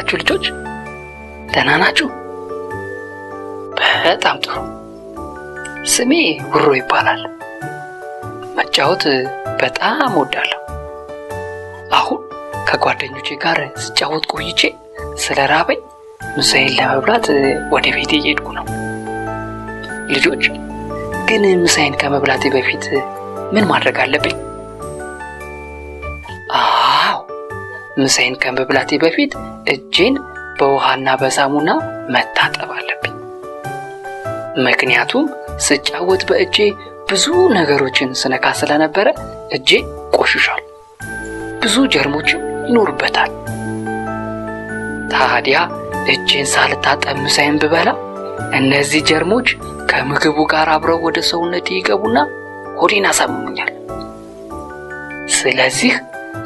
ናችሁ ልጆች? ደህና ናችሁ? በጣም ጥሩ። ስሜ ውሮ ይባላል። መጫወት በጣም እወዳለሁ። አሁን ከጓደኞቼ ጋር ስጫወት ቆይቼ ስለራበኝ ምሳዬን ለመብላት ወደ ቤቴ እየሄድኩ ነው። ልጆች ግን ምሳዬን ከመብላቴ በፊት ምን ማድረግ አለብኝ? ምሳዬን ከመብላቴ በፊት እጄን በውሃና በሳሙና መታጠብ አለብኝ። ምክንያቱም ስጫወት በእጄ ብዙ ነገሮችን ስነካ ስለነበረ እጄ ቆሽሿል፣ ብዙ ጀርሞችም ይኖርበታል። ታዲያ እጄን ሳልታጠብ ምሳዬን ብበላ እነዚህ ጀርሞች ከምግቡ ጋር አብረው ወደ ሰውነቴ ይገቡና ሆዴን ያሳምሙኛል። ስለዚህ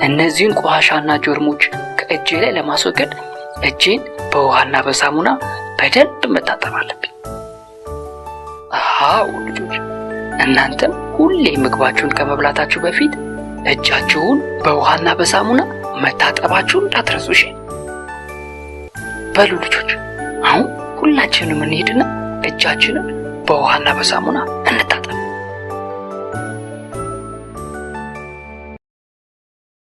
እነዚህን ቆሻሻና ጀርሞች ከእጄ ላይ ለማስወገድ እጄን በውሃና በሳሙና በደንብ መታጠብ አለብኝ። አዎ ልጆች፣ እናንተም ሁሌ ምግባችሁን ከመብላታችሁ በፊት እጃችሁን በውሃና በሳሙና መታጠባችሁን እንዳትረሱ እሺ? በሉ ልጆች፣ አሁን ሁላችንም እንሄድና እጃችንን በውሃና በሳሙና እንታጠብ።